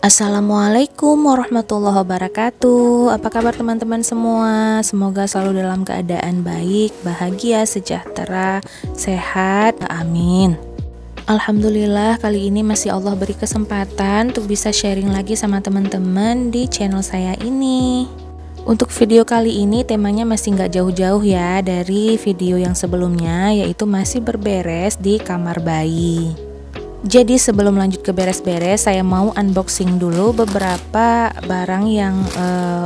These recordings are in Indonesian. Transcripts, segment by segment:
Assalamualaikum warahmatullahi wabarakatuh. Apa kabar teman-teman semua? Semoga selalu dalam keadaan baik, bahagia, sejahtera, sehat. Amin. Alhamdulillah, kali ini masih Allah beri kesempatan untuk bisa sharing lagi sama teman-teman di channel saya ini. Untuk video kali ini temanya masih nggak jauh-jauh ya dari video yang sebelumnya, yaitu masih berberes di kamar bayi. Jadi sebelum lanjut ke beres-beres, saya mau unboxing dulu beberapa barang yang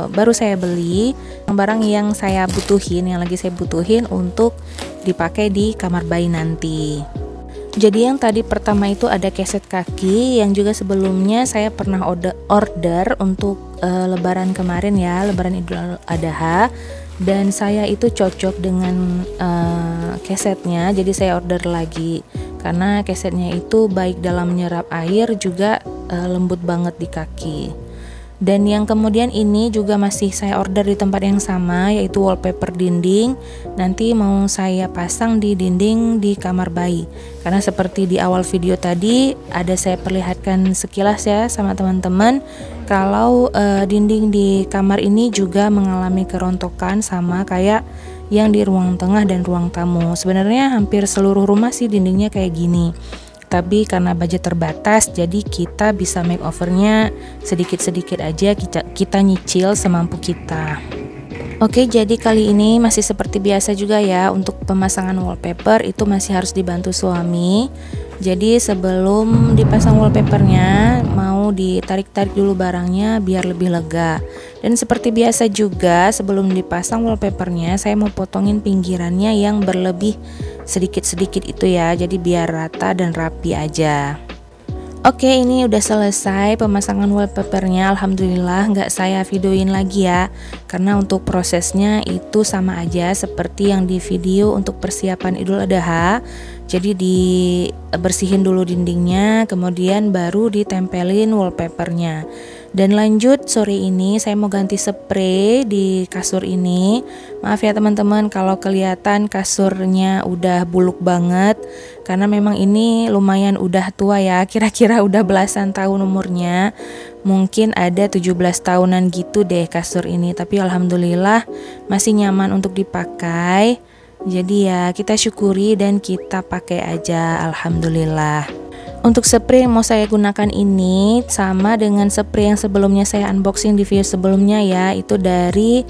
baru saya beli, barang yang saya butuhin, yang lagi saya butuhin untuk dipakai di kamar bayi nanti. Jadi yang tadi pertama itu ada keset kaki yang juga sebelumnya saya pernah order untuk lebaran kemarin ya, lebaran Idul Adha, dan saya itu cocok dengan kesetnya, jadi saya order lagi karena kesetnya itu baik dalam menyerap air, juga lembut banget di kaki. Dan yang kemudian ini juga masih saya order di tempat yang sama, yaitu wallpaper dinding. Nanti mau saya pasang di dinding di kamar bayi, karena seperti di awal video tadi ada saya perlihatkan sekilas ya sama teman-teman, kalau dinding di kamar ini juga mengalami kerontokan sama kayak yang di ruang tengah dan ruang tamu. Sebenarnya hampir seluruh rumah sih dindingnya kayak gini, tapi karena budget terbatas jadi kita bisa makeovernya sedikit-sedikit aja, kita nyicil semampu kita. Oke, jadi kali ini masih seperti biasa juga ya, untuk pemasangan wallpaper itu masih harus dibantu suami. Jadi sebelum dipasang wallpapernya mau ditarik-tarik dulu barangnya biar lebih lega. Dan seperti biasa juga sebelum dipasang wallpapernya saya mau potongin pinggirannya yang berlebih sedikit-sedikit itu ya, jadi biar rata dan rapi aja. Oke, ini udah selesai pemasangan wallpapernya. Alhamdulillah nggak saya videoin lagi ya, karena untuk prosesnya itu sama aja seperti yang di video untuk persiapan Idul Adha. Jadi dibersihin dulu dindingnya, kemudian baru ditempelin wallpapernya. Dan lanjut, sore ini saya mau ganti spray di kasur ini. Maaf ya teman-teman kalau kelihatan kasurnya udah buluk banget, karena memang ini lumayan udah tua ya, kira-kira udah belasan tahun umurnya. Mungkin ada 17 tahunan gitu deh kasur ini, tapi alhamdulillah masih nyaman untuk dipakai. Jadi ya kita syukuri dan kita pakai aja, alhamdulillah. Untuk spray yang mau saya gunakan ini sama dengan spray yang sebelumnya saya unboxing di video sebelumnya ya, itu dari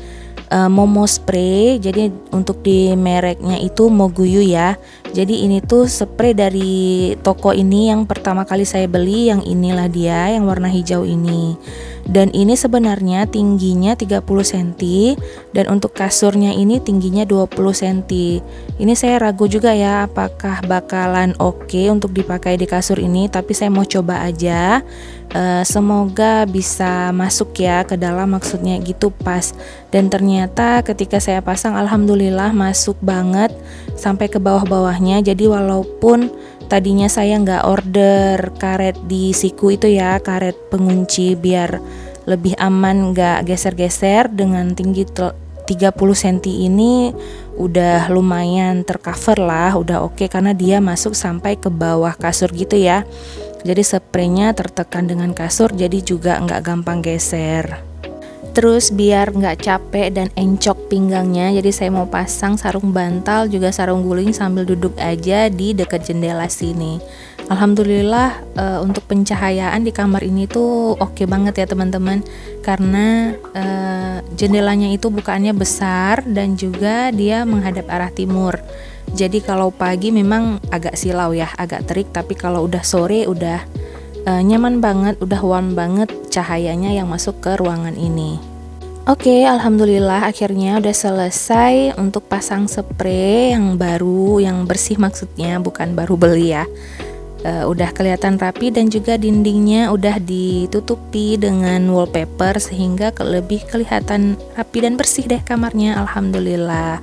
Momo Spray. Jadi untuk di mereknya itu Moguyu ya. Jadi ini tuh spray dari toko ini yang pertama kali saya beli, yang inilah dia yang warna hijau ini. Dan ini sebenarnya tingginya 30 cm dan untuk kasurnya ini tingginya 20 cm. Ini saya ragu juga ya apakah bakalan oke untuk dipakai di kasur ini, tapi saya mau coba aja. Semoga bisa masuk ya ke dalam, maksudnya gitu pas. Dan ternyata ketika saya pasang alhamdulillah masuk banget sampai ke bawah-bawahnya. Jadi walaupun tadinya saya nggak order karet di siku itu ya, karet pengunci biar lebih aman nggak geser-geser, dengan tinggi 30 cm ini udah lumayan tercover lah, udah oke karena dia masuk sampai ke bawah kasur gitu ya. Jadi spraynya tertekan dengan kasur, jadi juga nggak gampang geser. Terus biar nggak capek dan encok pinggangnya, jadi saya mau pasang sarung bantal juga sarung guling sambil duduk aja di dekat jendela sini. Alhamdulillah untuk pencahayaan di kamar ini tuh oke banget ya teman-teman, karena jendelanya itu bukaannya besar dan juga dia menghadap arah timur. Jadi kalau pagi memang agak silau ya, agak terik, tapi kalau udah sore udah nyaman banget, udah warm banget cahayanya yang masuk ke ruangan ini. Oke, alhamdulillah akhirnya udah selesai untuk pasang spray yang baru, yang bersih maksudnya, bukan baru beli ya. Udah kelihatan rapi dan juga dindingnya udah ditutupi dengan wallpaper sehingga lebih kelihatan rapi dan bersih deh kamarnya, alhamdulillah.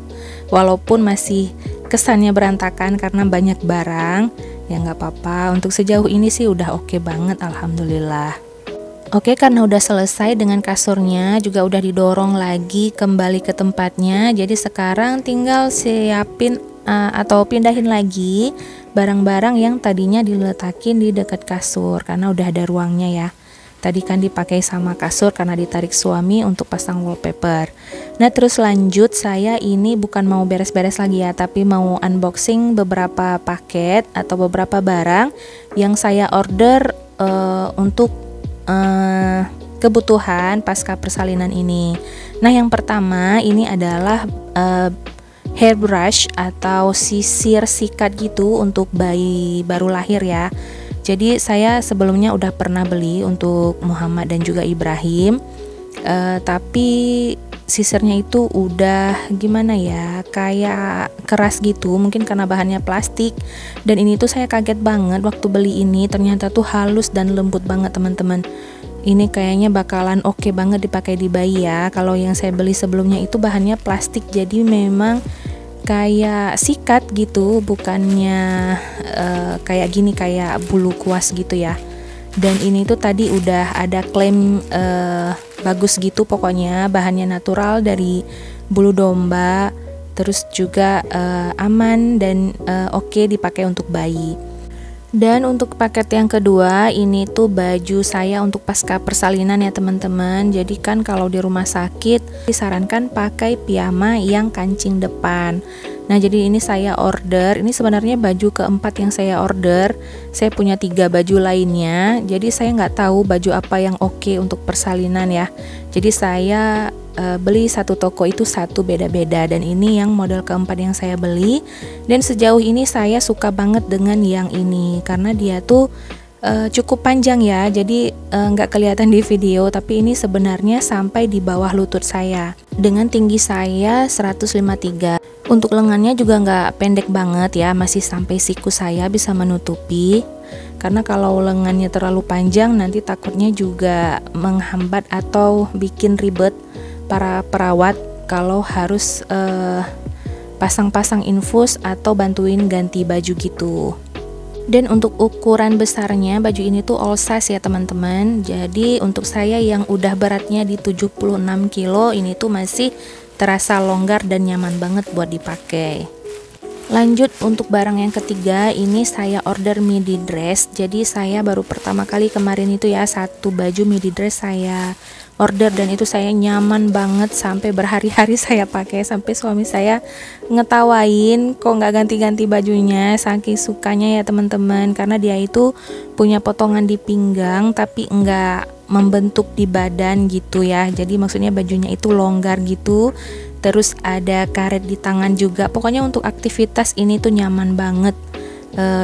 Walaupun masih kesannya berantakan karena banyak barang, ya nggak apa-apa. Untuk sejauh ini sih udah oke banget, alhamdulillah. Oke, karena udah selesai dengan kasurnya, juga udah didorong lagi kembali ke tempatnya. Jadi sekarang tinggal siapin atau pindahin lagi barang-barang yang tadinya diletakin di dekat kasur, karena udah ada ruangnya ya. Tadi kan dipakai sama kasur karena ditarik suami untuk pasang wallpaper. Nah terus lanjut, saya ini bukan mau beres-beres lagi ya, tapi mau unboxing beberapa paket atau beberapa barang yang saya order untuk kebutuhan pasca persalinan ini. Nah yang pertama ini adalah hairbrush atau sisir sikat gitu untuk bayi baru lahir ya. Jadi saya sebelumnya udah pernah beli untuk Muhammad dan juga Ibrahim, tapi sisirnya itu udah gimana ya, kayak keras gitu, mungkin karena bahannya plastik. Dan ini tuh saya kaget banget waktu beli ini, ternyata tuh halus dan lembut banget teman-teman. Ini kayaknya bakalan oke banget dipakai di bayi ya. Kalau yang saya beli sebelumnya itu bahannya plastik, jadi memang kayak sikat gitu, bukannya kayak gini, kayak bulu kuas gitu ya. Dan ini tuh tadi udah ada klaim bagus gitu, pokoknya bahannya natural dari bulu domba, terus juga aman dan oke dipakai untuk bayi. Dan untuk paket yang kedua ini tuh baju saya untuk pasca persalinan ya teman-teman. Jadi kan kalau di rumah sakit disarankan pakai piyama yang kancing depan. Nah jadi ini saya order, ini sebenarnya baju keempat yang saya order. Saya punya 3 baju lainnya, jadi saya nggak tahu baju apa yang oke untuk persalinan ya. Jadi saya beli satu toko itu satu beda-beda, dan ini yang model keempat yang saya beli. Dan sejauh ini saya suka banget dengan yang ini karena dia tuh cukup panjang ya, jadi nggak kelihatan di video, tapi ini sebenarnya sampai di bawah lutut saya dengan tinggi saya 153. Untuk lengannya juga nggak pendek banget ya, masih sampai siku saya, bisa menutupi. Karena kalau lengannya terlalu panjang nanti takutnya juga menghambat atau bikin ribet para perawat kalau harus pasang-pasang infus atau bantuin ganti baju gitu. Dan untuk ukuran besarnya baju ini tuh all size ya teman-teman. Jadi untuk saya yang udah beratnya di 76 kilo ini tuh masih terasa longgar dan nyaman banget buat dipakai. Lanjut untuk barang yang ketiga, ini saya order midi dress. Jadi saya baru pertama kali kemarin itu ya, satu baju midi dress saya order, dan itu saya nyaman banget sampai berhari-hari saya pakai, sampai suami saya ngetawain kok nggak ganti-ganti bajunya, saking sukanya ya teman-teman. Karena dia itu punya potongan di pinggang tapi nggak membentuk di badan gitu ya, jadi maksudnya bajunya itu longgar gitu, terus ada karet di tangan juga. Pokoknya untuk aktivitas ini tuh nyaman banget.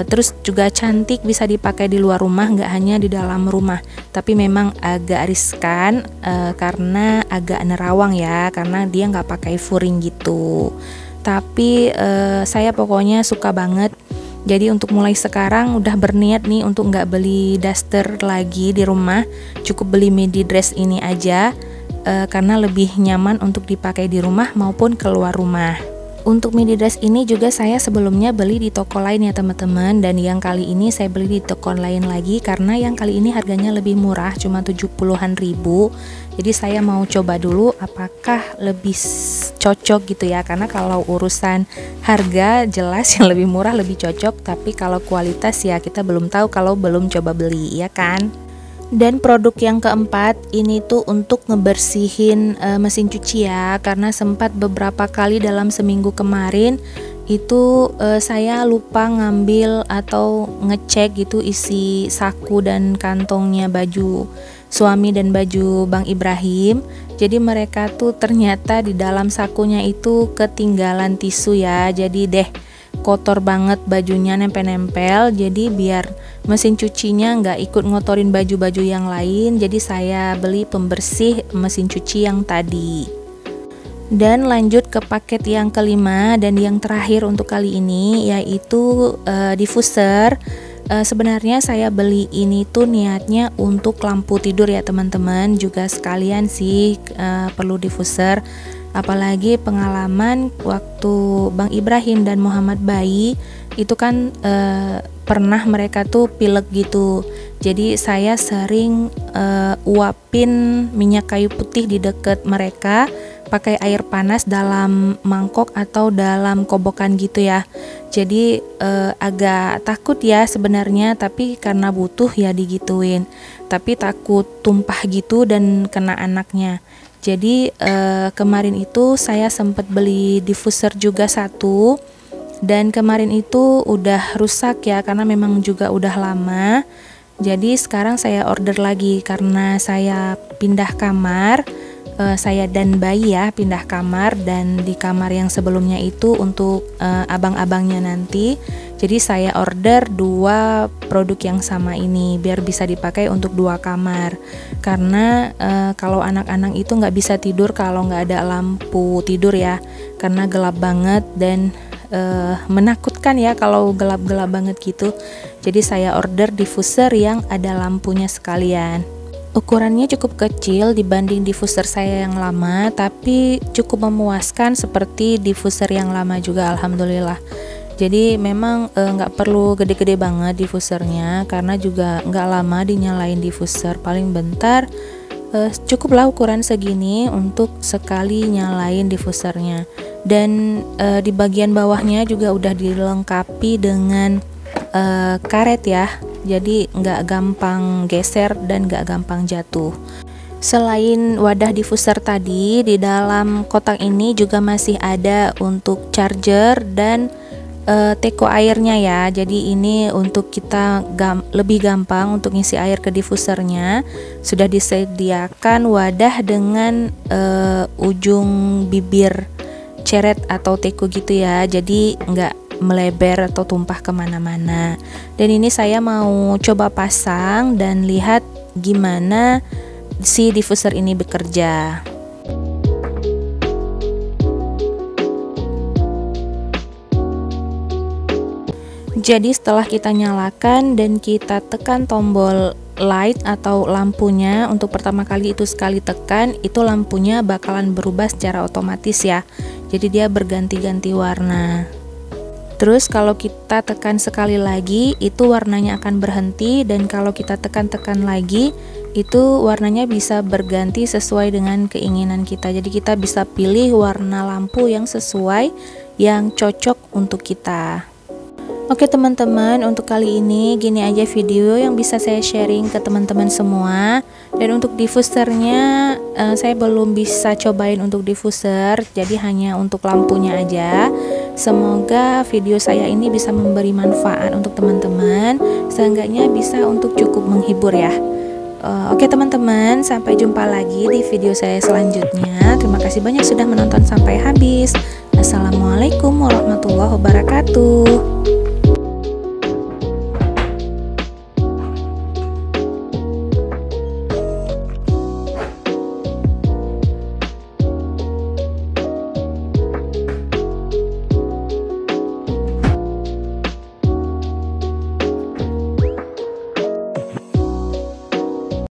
Terus juga cantik, bisa dipakai di luar rumah, nggak hanya di dalam rumah. Tapi memang agak riskan karena agak nerawang ya, karena dia nggak pakai furing gitu. Tapi saya pokoknya suka banget. Jadi untuk mulai sekarang udah berniat nih untuk nggak beli daster lagi di rumah, cukup beli midi dress ini aja karena lebih nyaman untuk dipakai di rumah maupun keluar rumah. Untuk midi dress ini juga saya sebelumnya beli di toko lain ya teman-teman, dan yang kali ini saya beli di toko lain lagi karena yang kali ini harganya lebih murah, cuma 70-an ribu. Jadi saya mau coba dulu apakah lebih cocok gitu ya, karena kalau urusan harga jelas yang lebih murah lebih cocok, tapi kalau kualitas ya kita belum tahu kalau belum coba beli ya kan. Dan produk yang keempat ini tuh untuk ngebersihin mesin cuci ya, karena sempat beberapa kali dalam seminggu kemarin itu saya lupa ngambil atau ngecek gitu isi saku dan kantongnya baju suami dan baju Bang Ibrahim. Jadi mereka tuh ternyata di dalam sakunya itu ketinggalan tisu ya, jadi deh kotor banget bajunya, nempel-nempel. Jadi biar mesin cucinya nggak ikut ngotorin baju-baju yang lain, jadi saya beli pembersih mesin cuci yang tadi. Dan lanjut ke paket yang kelima dan yang terakhir untuk kali ini, yaitu diffuser. Sebenarnya saya beli ini tuh niatnya untuk lampu tidur ya teman-teman, juga sekalian sih perlu diffuser. Apalagi pengalaman waktu Bang Ibrahim dan Muhammad bayi itu kan pernah mereka tuh pilek gitu. Jadi saya sering uapin minyak kayu putih di deket mereka pakai air panas dalam mangkok atau dalam kobokan gitu ya. Jadi agak takut ya sebenarnya, tapi karena butuh ya digituin. Tapi takut tumpah gitu dan kena anaknya. Jadi kemarin itu saya sempat beli diffuser juga satu, dan kemarin itu udah rusak ya karena memang juga udah lama. Jadi sekarang saya order lagi karena saya pindah kamar, saya dan bayi ya pindah kamar, dan di kamar yang sebelumnya itu untuk abang-abangnya nanti. Jadi saya order 2 produk yang sama ini biar bisa dipakai untuk 2 kamar. Karena kalau anak-anak itu nggak bisa tidur kalau nggak ada lampu tidur ya, karena gelap banget dan menakutkan ya kalau gelap-gelap banget gitu. Jadi saya order diffuser yang ada lampunya sekalian. Ukurannya cukup kecil dibanding diffuser saya yang lama, tapi cukup memuaskan seperti diffuser yang lama juga, alhamdulillah. Jadi memang nggak perlu gede-gede banget diffusernya, karena juga nggak lama dinyalain diffuser, paling bentar. Cukuplah ukuran segini untuk sekali nyalain diffusernya. Dan di bagian bawahnya juga udah dilengkapi dengan karet ya, jadi nggak gampang geser dan nggak gampang jatuh. Selain wadah diffuser tadi, di dalam kotak ini juga masih ada untuk charger dan teko airnya ya. Jadi ini untuk kita lebih gampang untuk ngisi air ke diffusernya. Sudah disediakan wadah dengan ujung bibir ceret atau teko gitu ya, jadi nggak melebar atau tumpah kemana-mana. Dan ini saya mau coba pasang dan lihat gimana si diffuser ini bekerja. Jadi setelah kita nyalakan dan kita tekan tombol light atau lampunya untuk pertama kali, itu sekali tekan itu lampunya bakalan berubah secara otomatis ya. Jadi dia berganti-ganti warna. Terus kalau kita tekan sekali lagi itu warnanya akan berhenti, dan kalau kita tekan-tekan lagi itu warnanya bisa berganti sesuai dengan keinginan kita. Jadi kita bisa pilih warna lampu yang sesuai, yang cocok untuk kita. Oke teman-teman, untuk kali ini gini aja video yang bisa saya sharing ke teman-teman semua. Dan untuk diffusernya saya belum bisa cobain untuk diffuser, jadi hanya untuk lampunya aja. Semoga video saya ini bisa memberi manfaat untuk teman-teman, seenggaknya bisa untuk cukup menghibur ya. Oke teman-teman, sampai jumpa lagi di video saya selanjutnya. Terima kasih banyak sudah menonton sampai habis. Assalamualaikum warahmatullahi wabarakatuh.